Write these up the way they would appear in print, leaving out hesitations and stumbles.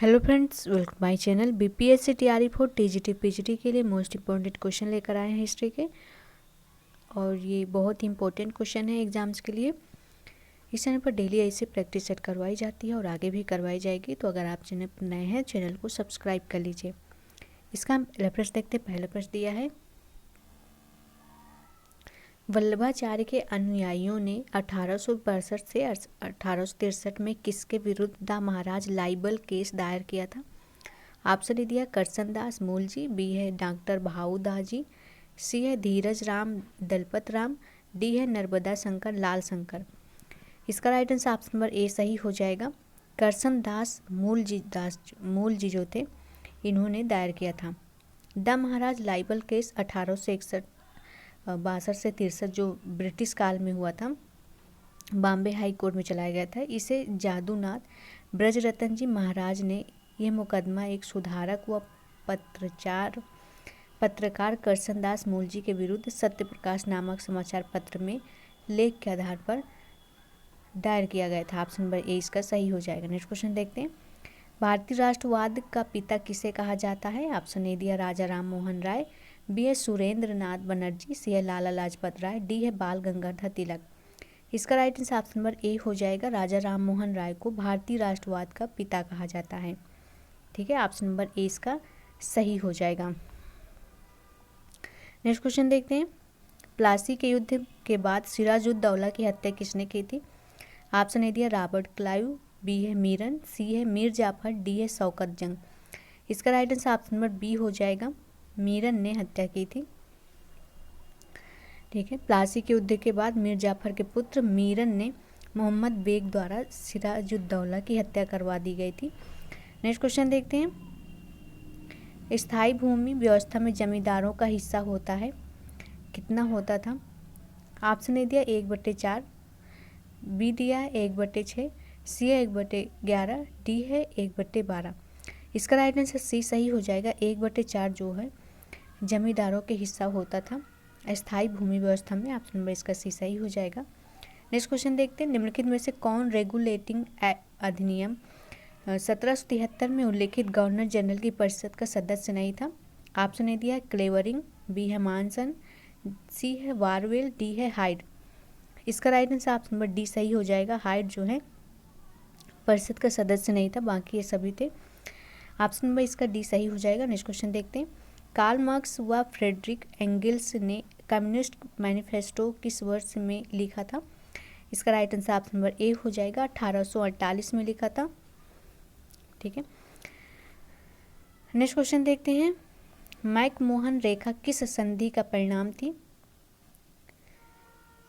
Hello friends, welcome my channel. BPSC TRE four TGT PGT के लिए most important question लेकर आए हैं हिस्ट्री के, और ये बहुत ही इंपॉर्टेंट क्वेश्चन है एग्जाम्स के लिए। इस चैनल पर डेली ऐसे प्रैक्टिस सेट करवाई जाती है और आगे भी करवाई जाएगी, तो अगर आप चैनल पर नए हैं चैनल को सब्सक्राइब कर लीजिए। इसका हम रेफरेंस देखते हैं। पहला प्रश्न दिया है, वल्लभाचार्य के अनुयायियों ने 1862 से 1863 में किसके विरुद्ध द महाराज लाइबल केस दायर किया था? ऑप्शन ए दिया करसन दास मूलजी, बी है डॉक्टर भाऊ दाजी, सी है धीरज राम दलपत राम, डी है नर्मदा शंकर लाल शंकर। इसका राइट आंसर ऑप्शन नंबर ए सही हो जाएगा। करसन दास मूलजी जो थे, इन्होंने दायर किया था। द महाराज लाइबल केस 1862 से 63 जो ब्रिटिश काल में हुआ था, बॉम्बे हाई कोर्ट में चलाया गया था। इसे जादूनाथ ब्रजरतन जी महाराज ने यह मुकदमा एक सुधारक व पत्रकार करसन दास मूलजी के विरुद्ध सत्य प्रकाश नामक समाचार पत्र में लेख के आधार पर दायर किया गया था। ऑप्शन नंबर ए इसका सही हो जाएगा। नेक्स्ट क्वेश्चन देखते हैं, भारतीय राष्ट्रवाद का पिता किसे कहा जाता है? ऑप्शन ए दिया राजा राम मोहन राय, बी है सुरेंद्र नाथ बनर्जी, सी है लाला लाजपत राय, डी है बाल गंगाधर तिलक। इसका राइट आंसर ऑप्शन नंबर ए हो जाएगा। राजा राम मोहन राय को भारतीय राष्ट्रवाद का पिता कहा जाता है। ठीक है, ऑप्शन नंबर ए इसका सही हो जाएगा। नेक्स्ट क्वेश्चन देखते हैं, प्लासी के युद्ध के बाद सिराजुद्दौला की हत्या किसने की थी? ऑप्शन ए दिया रॉबर्ट क्लाइव, बी है मीरन, सी है मीर जाफर, डी है शौकत जंग। इसका right answer option number B हो जाएगा। मीरन ने हत्या की थी। ठीक है, प्लासी के युद्ध के बाद मीर जाफर के पुत्र मीरन ने मोहम्मद बेग द्वारा सिराजुद्दौला की हत्या करवा दी गई थी। नेक्स्ट क्वेश्चन देखते हैं, स्थायी भूमि व्यवस्था में जमींदारों का हिस्सा होता है, कितना होता था? ऑप्शन ए दिया 1/4, बी दिया 1/6, सी है 1/11, डी है 1/12। इसका राइट आंसर सी सही हो जाएगा। 1/4 जो है जमींदारों के हिस्सा होता था स्थायी भूमि व्यवस्था में। ऑप्शन नंबर इसका सी सही हो जाएगा। नेक्स्ट क्वेश्चन देखते हैं, निम्नलिखित में से कौन रेगुलेटिंग अधिनियम 1773 में उल्लेखित गवर्नर जनरल की परिषद का सदस्य नहीं था? ऑप्शन ए दिया क्लेवरिंग, बी है मानसन, सी है वारवेल, डी है हाइड। इसका right answer option number D सही हो जाएगा। हाइड जो है परिषद का सदस्य नहीं था, बाकी ये सभी थे। ऑप्शन नंबर इसका डी सही हो जाएगा। नेक्स्ट क्वेश्चन देखते हैं, कार्ल मार्क्स व फ्रेडरिक एंगल्स ने कम्युनिस्ट मैनिफेस्टो किस वर्ष में लिखा था? इसका राइट आंसर ऑप्शन नंबर ए हो जाएगा। 1848 में लिखा था। ठीक है, नेक्स्ट क्वेश्चन देखते हैं, मैकमोहन रेखा किस संधि का परिणाम थी?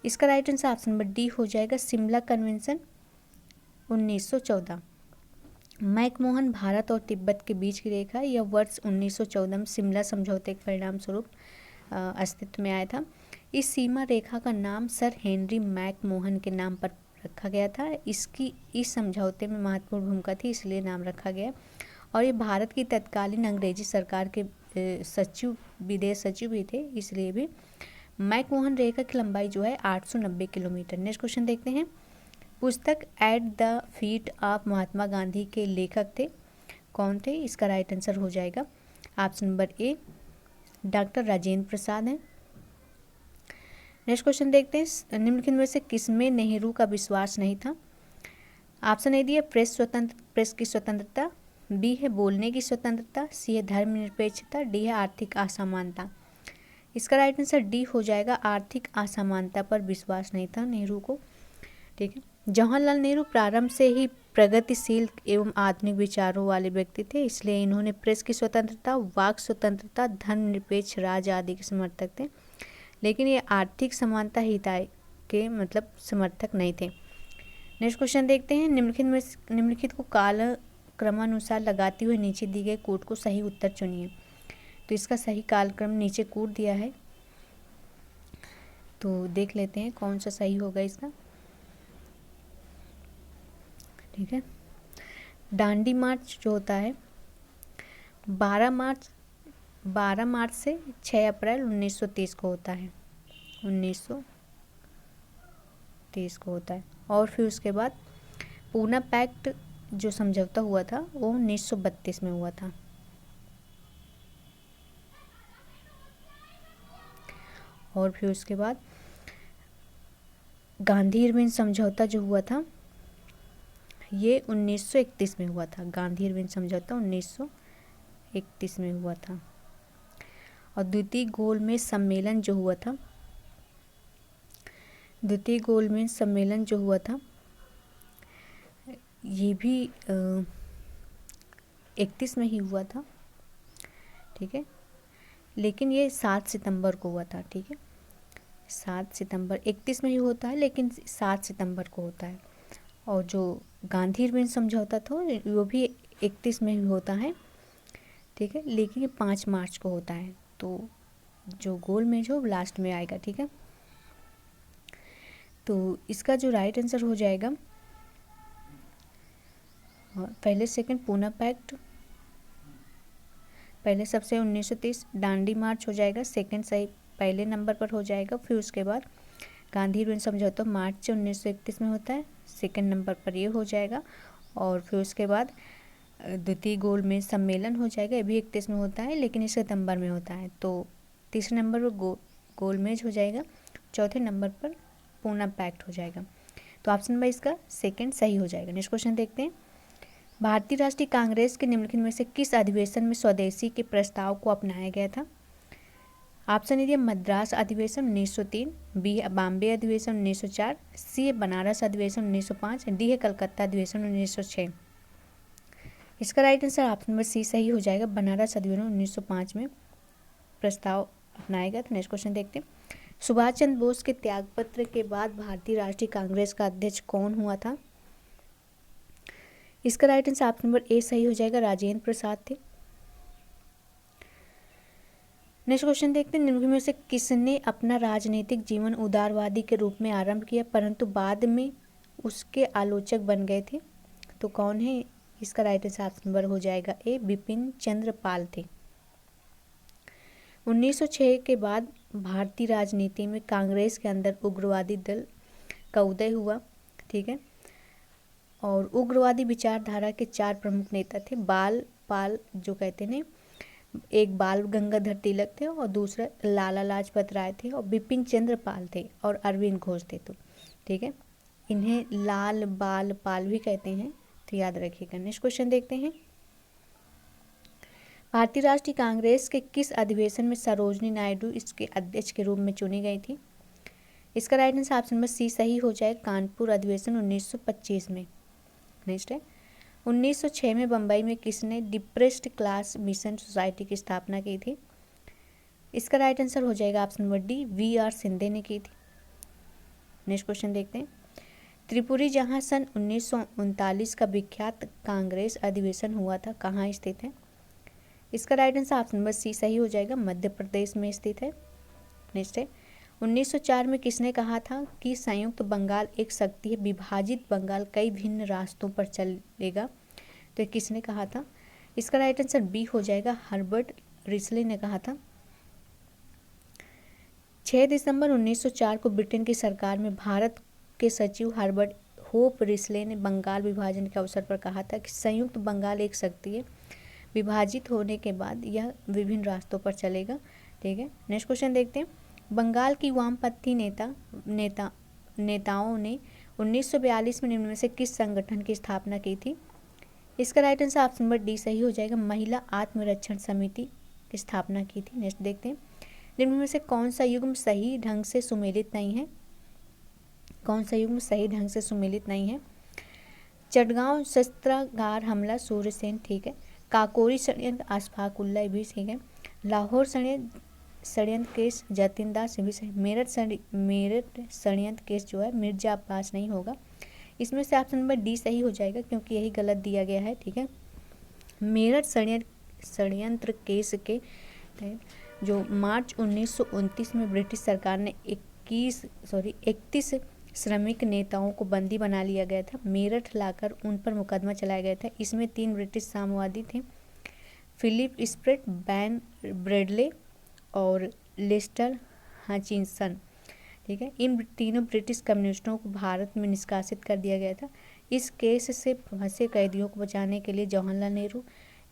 इसका right answer option number D हो जाएगा। शिमला कन्वेंशन 1914। मैकमोहन भारत और तिब्बत के बीच की रेखा यह वर्ष 1914 में शिमला समझौते के परिणाम स्वरूप अस्तित्व में आया था। इस सीमा रेखा का नाम सर हेनरी मैकमोहन के नाम पर रखा गया था। इसकी इस समझौते में महत्वपूर्ण भूमिका थी, इसलिए नाम रखा गया। और ये भारत की तत्कालीन अंग्रेजी सरकार के सचिव, विदेश सचिव भी थे, इसलिए भी मैकमोहन रेखा की लंबाई जो है 890 किलोमीटर। नेक्स्ट क्वेश्चन देखते हैं, पुस्तक at the feet of Mahatma Gandhi के लेखक थे, कौन थे? इसका राइट आंसर हो जाएगा option number A doctor Rajendra Prasad हैं। नेक्स्ट क्वेश्चन देखते हैं, निम्नलिखित में से किसमें नेहरू का विश्वास नहीं था? ऑप्शन ए दिया प्रेस की स्वतंत्रता, बी है बोलने की स्वतंत्रता, सी है धर्मनिरपेक्षता, डी है आर्थिक असमानता। इसका राइट आंसर डी हो जाएगा। आर्थिक असमानता पर विश्वास नहीं था नेहरू को। ठीक है, जवाहरलाल नेहरू प्रारंभ से ही प्रगतिशील एवं आधुनिक विचारों वाले व्यक्ति थे, इसलिए इन्होंने प्रेस की स्वतंत्रता, वाक स्वतंत्रता, धर्मनिरपेक्ष राज आदि के समर्थक थे, लेकिन ये आर्थिक समानता हिताय के समर्थक नहीं थे। नेक्स्ट क्वेश्चन देखते हैं, निम्नलिखित को काल क्रमानुसार लगाते हुए नीचे दी गई कोड को सही उत्तर चुनिए। तो इसका सही कालक्रम नीचे कोड दिया है, तो देख लेते हैं कौन सा सही होगा इसका। ठीक है, दांडी मार्च जो होता है 12 मार्च से 6 अप्रैल 1930 को होता है, 1930 को होता है। और फिर उसके बाद पूना पैक्ट जो समझौता हुआ था वो 1932 में हुआ था। और फिर उसके बाद गांधी इरविन समझौता जो हुआ था ये 1931 में हुआ था। गांधी इरविन समझौता 1931 में हुआ था। और द्वितीय गोलमेज सम्मेलन जो हुआ था, द्वितीय गोलमेज सम्मेलन जो हुआ था ये भी 31 में ही हुआ था, ठीक है, लेकिन ये 7 सितंबर को हुआ था, ठीक है, 7 सितंबर, 31 में ही होता है लेकिन 7 सितंबर को होता है। और जो गांधी इरविन समझौता था वो भी 31 में ही होता है, ठीक है, लेकिन ये 5 मार्च को होता है। तो जो गोलमेज हो लास्ट में आएगा, ठीक है। तो इसका जो राइट आंसर हो जाएगा पहले सेकंड पूना पैक्ट, पहले सबसे 1930 डांडी मार्च हो जाएगा, सेकंड सही पहले नंबर पर हो जाएगा। फिर उसके बाद गांधी इरविन समझौता मार्च 1931 में होता है, सेकंड नंबर पर ये हो जाएगा। और फिर उसके बाद द्वितीय गोलमेज सम्मेलन हो जाएगा, ये भी 31 में होता है लेकिन ये सितंबर में होता है। तो तीसरे नंबर पर गोलमेज हो जाएगा, चौथे नंबर पर पूना पैक्ट हो जाएगा। तो ऑप्शन नंबर इसका सेकंड सही हो जाएगा। नेक्स्ट क्वेश्चन देखते हैं। भारतीय राष्ट्रीय कांग्रेस के निम्नलिखित में से किस अधिवेशन में स्वदेशी के प्रस्ताव को अपनाया गया था? ऑप्शन ए मद्रास अधिवेशन 1903, बी है बॉम्बे अधिवेशन 1904, सी है बनारस अधिवेशन 1905, डी है कलकत्ता अधिवेशन 1906। इसका right answer option number C सही हो जाएगा, बनारस अधिवेशन 1905 में प्रस्ताव अपनाया गया। तो नेक्स्ट क्वेश्चन देखते हैं। सुभाष चंद्र बोस के त्यागपत्र के बाद भारतीय राष्ट्रीय कांग्रेस का अध्यक्ष कौन हुआ था? इसका राइट आंसर ऑप्शन नंबर ए सही हो जाएगा, राजेंद्र प्रसाद थे। नेक्स्ट क्वेश्चन देखते हैं। निम्नलिखित में से किसने अपना राजनीतिक जीवन उदारवादी के रूप में आरंभ किया परंतु बाद में उसके आलोचक बन गए थे? तो कौन है? इसका राइट आंसर ऑप्शन नंबर हो जाएगा ए, बिपिन चंद्र पाल थे। 1906 के बाद भारतीय राजनीति में कांग्रेस के अंदर उग्रवादी दल का उदय हुआ, ठीक है। और उग्रवादी विचारधारा के 4 प्रमुख नेता थे। बाल पाल जो कहते हैं, एक बाल गंगाधर तिलक थे और दूसरा लाला लाजपत राय थे और बिपिन चंद्र पाल थे और अरविंद घोष थे। तो ठीक है, इन्हें लाल बाल पाल भी कहते हैं, तो याद रखिएगा। नेक्स्ट क्वेश्चन देखते हैं। भारतीय राष्ट्रीय कांग्रेस के किस अधिवेशन में सरोजनी नायडू इसके अध्यक्ष के रूप में चुनी गई थी? इसका right answer option number C सही हो जाए, कानपुर अधिवेशन 1925 में। नेक्स्ट है 1906 में बम्बई में किसने डिप्रेस्ड क्लास मिशन सोसाइटी की स्थापना की थी? इसका राइट आंसर हो जाएगा option number D, V R. Shinde ने की थी। नेक्स्ट क्वेश्चन देखते हैं। त्रिपुरी जहां सन 1939 का विख्यात कांग्रेस अधिवेशन हुआ था, कहाँ स्थित है? इसका right answer option number C सही हो जाएगा, मध्य प्रदेश में स्थित है। नेक्स्ट है 1904 में किसने कहा था कि संयुक्त बंगाल एक शक्ति है, विभाजित बंगाल कई भिन्न रास्तों पर चलेगा? तो किसने कहा था? इसका राइट आंसर बी हो जाएगा, हर्बर्ट रिसले ने कहा था। 6 दिसंबर 1904 को ब्रिटेन की सरकार में भारत के सचिव हर्बर्ट होप रिसले ने बंगाल विभाजन के अवसर पर कहा था कि संयुक्त बंगाल एक शक्ति है, विभाजित होने के बाद यह विभिन्न रास्तों पर चलेगा, ठीक है। नेक्स्ट क्वेश्चन देखते हैं। बंगाल की वामपंथी नेताओं ने 1942 में निम्न में से किस संगठन की स्थापना की थी? इसका right answer option number D सही हो जाएगा, महिला आत्मरक्षण समिति की स्थापना की थी। नेक्स्ट देखते हैं। निम्न में से कौन सा युग्म सही ढंग से सुमेलित नहीं है? कौन सा युग्म सही ढंग से सुमेलित नहीं है? चटगांव शस्त्रागार हमला सूर्यसेन, ठीक है। काकोरी षड्यंत्र अशफाक उल्ला भी ठीक है। लाहौर षड्यंत्र केस जतिन दास भी सही। मेरठ षड्यंत्र केस जो है मिर्जा अब्बास नहीं होगा। इसमें से ऑप्शन नंबर डी सही हो जाएगा क्योंकि यही गलत दिया गया है, ठीक है। मेरठ षड्यंत्र केस के जो मार्च 1929 में ब्रिटिश सरकार ने 31 श्रमिक नेताओं को बंदी बना लिया गया था, मेरठ लाकर उन पर मुकदमा चलाया गया था। इसमें 3 ब्रिटिश साम्यवादी थे, फिलिप स्प्रेट, बैन ब्रेडले और लेस्टर हचिंसन, ठीक है। इन तीनों ब्रिटिश कम्युनिस्टों को भारत में निष्कासित कर दिया गया था। इस केस से फंसे कैदियों को बचाने के लिए जवाहरलाल नेहरू,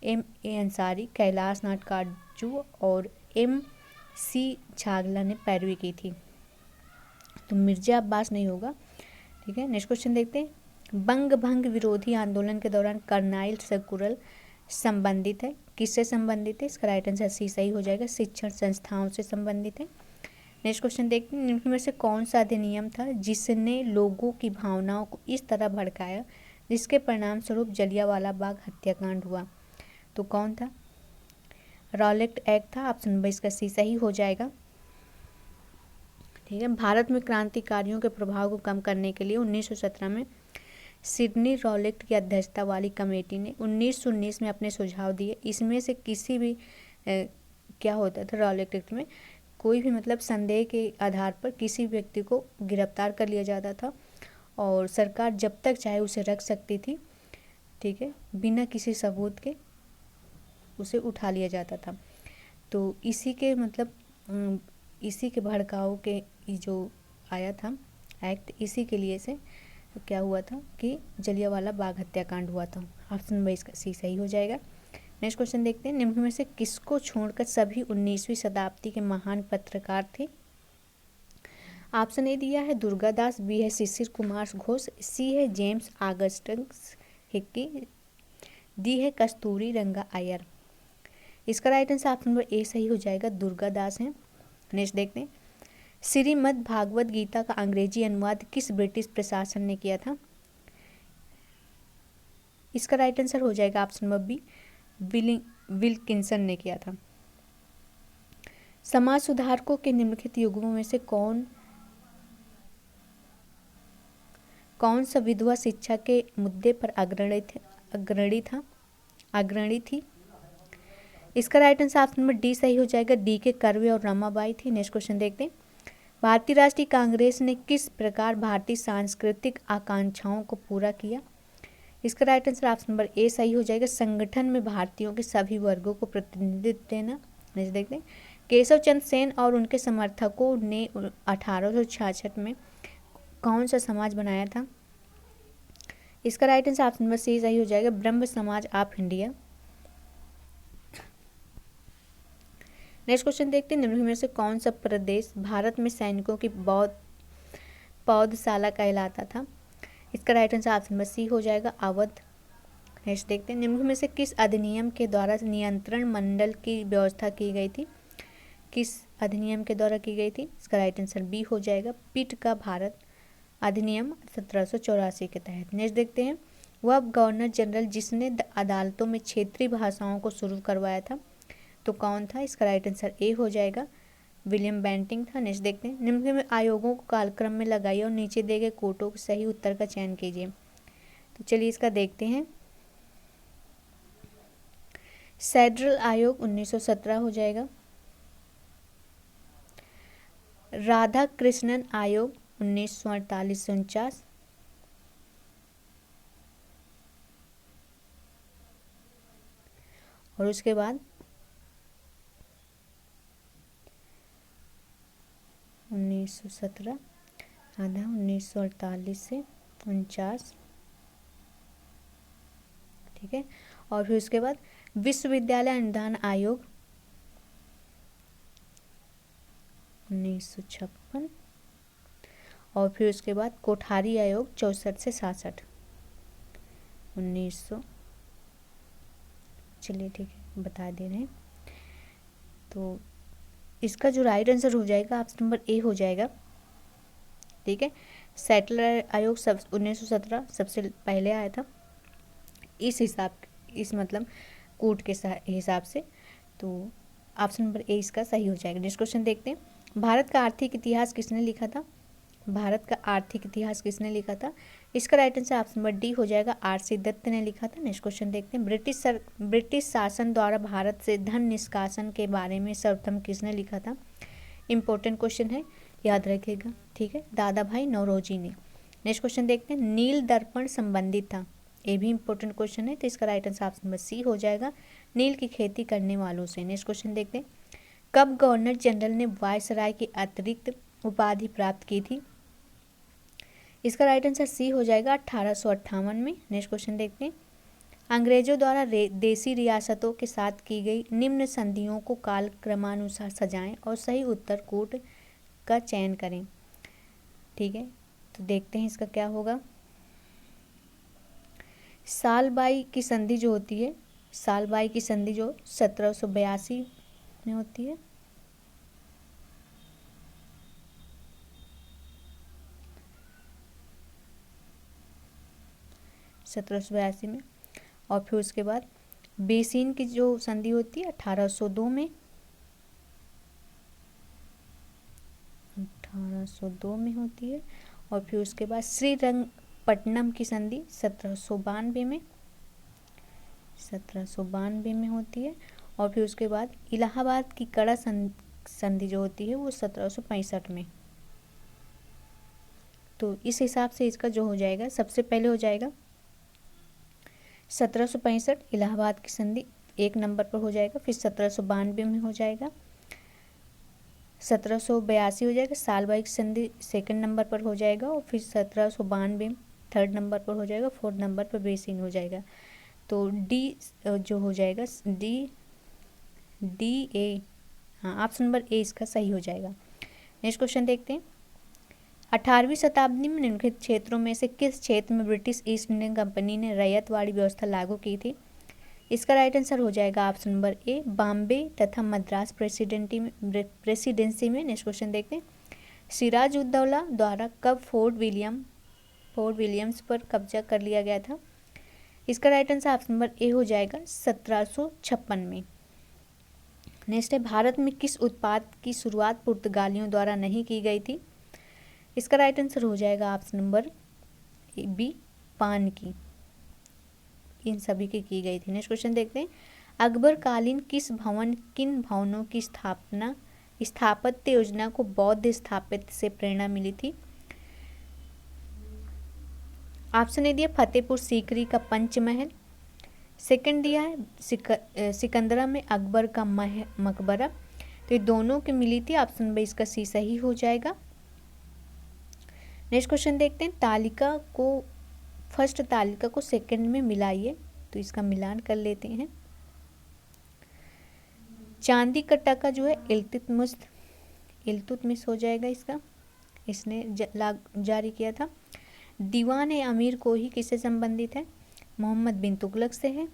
M.A. अंसारी, कैलाश नाथ काटजू और M.C. छागला ने पैरवी की थी। तो मिर्जा अब्बास नहीं होगा। ठीक है, नेक्स्ट क्वेश्चन देखते हैं। बंग भंग विरोधी आंदोलन के दौरान कर्नाइल सर्कुलर संबंधित है, किससे संबंधित है? इसका राइट आंसर सी सही हो जाएगा, शिक्षण संस्थाओं से संबंधित है। नेक्स्ट क्वेश्चन देखते हैं। निम्न में से कौन सा अधिनियम था जिसने लोगों की भावनाओं को इस तरह भड़काया जिसके परिणाम स्वरूप जलियांवाला बाग हत्याकांड हुआ? तो कौन था? रॉलेट एक्ट था। ऑप्शन नंबर इसका सी सही हो जाएगा। ठीक है, भारत में क्रांतिकारियों के प्रभाव को कम करने के लिए 1917 में सिडनी रॉलेट की अध्यक्षता वाली कमेटी ने 1919 में अपने सुझाव दिए। इसमें से किसी भी क्या होता था रॉलेट एक्ट में, कोई भी मतलब संदेह के आधार पर किसी व्यक्ति को गिरफ्तार कर लिया जाता था और सरकार जब तक चाहे उसे रख सकती थी। ठीक है, बिना किसी सबूत के उसे उठा लिया जाता था। तो इसी के मतलब इसी के भड़काऊ के जो आया था एक्ट, इसी के लिए से क्या हुआ था कि जलियांवाला बाग हत्याकांड हुआ था। ऑप्शन नंबर इसका सी सही हो जाएगा। नेक्स्ट क्वेश्चन देखते हैं। निम्न में से किसको छोड़कर सभी 19वीं शताब्दी के महान पत्रकार थे? ऑप्शन ए दिया है दुर्गादास, बी है शिशिर कुमार घोष, सी है जेम्स ऑगस्टस हिक्की, डी है कस्तूरी रंगा अय्यर। इसका राइट आंसर ऑप्शन नंबर ए सही हो जाएगा, दुर्गादास है। नेक्स्ट देखते हैं। श्रीमद् भागवत गीता का अंग्रेजी अनुवाद किस ब्रिटिश प्रशासन ने किया था? इसका राइट आंसर हो जाएगा ऑप्शन नंबर बी, विल्किंसन ने किया था। समाज सुधारकों के निम्नलिखित युग्मों में से कौन सा विधवा शिक्षा के मुद्दे पर अग्रणी थी? इसका right answer option number D सही हो जाएगा, डी के कर्वे और रमाबाई थी। नेक्स्ट क्वेश्चन देखते हैं। भारतीय राष्ट्रीय कांग्रेस ने किस प्रकार भारतीय सांस्कृतिक आकांक्षाओं को पूरा किया? इसका राइट आंसर ऑप्शन नंबर ए सही हो जाएगा, संगठन में भारतीयों के सभी वर्गों को प्रतिनिधित्व देना। नेक्स्ट देखते हैं। केशव चंद्र सेन और उनके समर्थकों ने 1866 में कौन सा समाज बनाया था? इसका right answer option number C सही हो जाएगा, ब्रह्म समाज ऑफ इंडिया। नेक्स्ट क्वेश्चन देखते हैं। निम्न में से कौन सा प्रदेश भारत में सैनिकों की पौधशाला कहलाता था? इसका right answer option number C हो जाएगा, अवध। नेक्स्ट देखते हैं। निम्न में से किस अधिनियम के द्वारा नियंत्रण मंडल की व्यवस्था की गई थी? किस अधिनियम के द्वारा की गई थी? इसका राइट आंसर बी हो जाएगा, पिट का भारत अधिनियम 1784 के तहत। नेक्स्ट देखते हैं। वह गवर्नर जनरल जिसने अदालतों में क्षेत्रीय भाषाओं को शुरू करवाया था, तो कौन था? इसका राइट आंसर ए हो जाएगा, विलियम बेंटिंग था। नेक्स्ट देखते हैं। निम्न में आयोगों को कालक्रम में लगाइए और नीचे दिए गए कोटों के सही उत्तर का चयन कीजिए। तो चलिए इसका देखते हैं। सेड्रल आयोग 1917 हो जाएगा। राधा कृष्णन आयोग 1948 से 49। और उसके बाद 1917 आधा 1948 से 49। ठीक है, और फिर उसके बाद विश्वविद्यालय अनुदान आयोग 1956। और फिर उसके बाद कोठारी आयोग 64 से 67 1900। चलिए ठीक है, बता दे रहे हैं। तो इसका जो राइट आंसर हो जाएगा ऑप्शन नंबर ए हो जाएगा। ठीक है, सेटलर आयोग सब 1917 सबसे पहले आया था इस मतलब कोड के हिसाब से। तो ऑप्शन नंबर ए इसका सही हो जाएगा। नेक्स्ट क्वेश्चन देखते हैं। भारत का आर्थिक इतिहास किसने लिखा था? भारत का आर्थिक इतिहास किसने लिखा था? इसका right answer option number D हो जाएगा, आर.सी. दत्त ने लिखा था। नेक्स्ट क्वेश्चन देखते हैं। ब्रिटिश शासन द्वारा भारत से धन निष्कासन के बारे में सर्वप्रथम किसने लिखा था? इंपॉर्टेंट क्वेश्चन है, याद रखिएगा। ठीक है, दादा भाई नौरोजी ने। नेक्स्ट क्वेश्चन देखते हैं। नील दर्पण संबंधित था, ये भी इंपॉर्टेंट क्वेश्चन है, तो इसका right answer option number C हो जाएगा, नील की खेती करने वालों से। नेक्स्ट क्वेश्चन देखते हैं। कब गवर्नर जनरल ने वायसराय की अतिरिक्त उपाधि प्राप्त की थी? इसका राइट आंसर सी हो जाएगा 1858 में। नेक्स्ट क्वेश्चन देखते हैं। अंग्रेजों द्वारा देसी रियासतों के साथ की गई निम्न संधियों को कालक्रमानुसार सजाएं और सही उत्तर कोड का चयन करें। ठीक है, तो देखते हैं इसका क्या होगा। सालबाई की संधि जो होती है, सालबाई की संधि जो 1782 में होती है। में, और फिर उसके बाद बेसिन की जो संधि होती है 1802 में, 1802 में होती है। और फिर उसके बाद श्रीरंगपट्टनम की संधि 1792 में, 1792 में होती है। और फिर उसके बाद इलाहाबाद की कड़ा संधि जो होती है वो 1765 में। तो इस हिसाब से इसका जो हो जाएगा, सबसे पहले हो जाएगा 1765 इलाहाबाद की संधि एक नंबर पर हो जाएगा। फिर 1792 में हो जाएगा, 1782 हो जाएगा सालबाई की संधि सेकंड नंबर पर हो जाएगा। और फिर 1792 थर्ड नंबर पर हो जाएगा, फोर्थ नंबर पर बेसिन हो जाएगा। तो डी जो हो जाएगा डी ए, हाँ ऑप्शन नंबर ए इसका सही हो जाएगा। नेक्स्ट क्वेश्चन देखते हैं। 18वीं शताब्दी में निम्नलिखित क्षेत्रों में से किस क्षेत्र में ब्रिटिश ईस्ट इंडियन कंपनी ने रैयतवाड़ी व्यवस्था लागू की थी? इसका राइट आंसर हो जाएगा ऑप्शन नंबर ए बॉम्बे तथा मद्रास प्रेसिडेंसी में। नेक्स्ट क्वेश्चन देखते हैं। सिराजुद्दौला द्वारा कब फोर्ट विलियम्स पर कब्जा कर लिया गया था? इसका राइट आंसर ऑप्शन नंबर ए हो जाएगा 1756 में। नेक्स्ट है, भारत में किस उत्पाद की शुरुआत पुर्तगालियों द्वारा नहीं की गई थी? इसका राइट आंसर हो जाएगा ऑप्शन नंबर बी पान की, इन सभी की गई थी। नेक्स्ट क्वेश्चन देखते हैं। अकबर कालीन किन भवनों की स्थापत्य योजना को बौद्ध स्थापत्य से प्रेरणा मिली थी? ऑप्शन ए दिया फतेहपुर सीकरी का पंचमहल, सेकंड दिया है सिकंदरा में अकबर का मकबरा। तो ये दोनों की मिली थी, ऑप्शन नंबर इसका सी सही हो जाएगा। नेक्स्ट क्वेश्चन देखते हैं। फर्स्ट तालिका को सेकंड में मिलाइए, तो इसका मिलान कर लेते हैं। चांदी का टका जो है इल्तुतमिश हो जाएगा इसका, इसने जारी किया था। दीवान ए अमीर को ही किससे संबंधित है? मोहम्मद बिन तुगलक से है।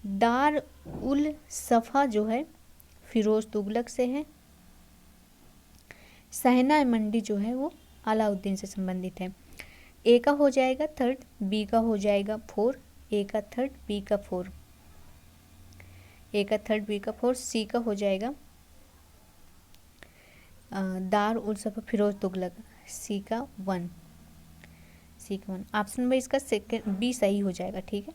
दार उल सफा जो है फिरोज तुगलक से है। सहना मंडी जो है वो अलाउद्दीन से संबंधित है। ए का हो जाएगा थर्ड, बी का हो जाएगा फोर, ए का थर्ड बी का फोर, ए का थर्ड बी का फोर, सी का हो जाएगा दार उल सफा फिरोज तुगलक, सी का वन। ऑप्शन नंबर इसका सेकंड बी सही हो जाएगा। ठीक है,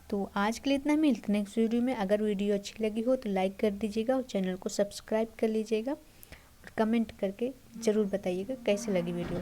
तो आज के लिए इतना। मिलते नेक्स्ट वीडियो में। अगर वीडियो अच्छी लगी हो तो लाइक कर दीजिएगा और चैनल को सब्सक्राइब कर लीजिएगा और कमेंट करके ज़रूर बताइएगा कैसे लगी वीडियो।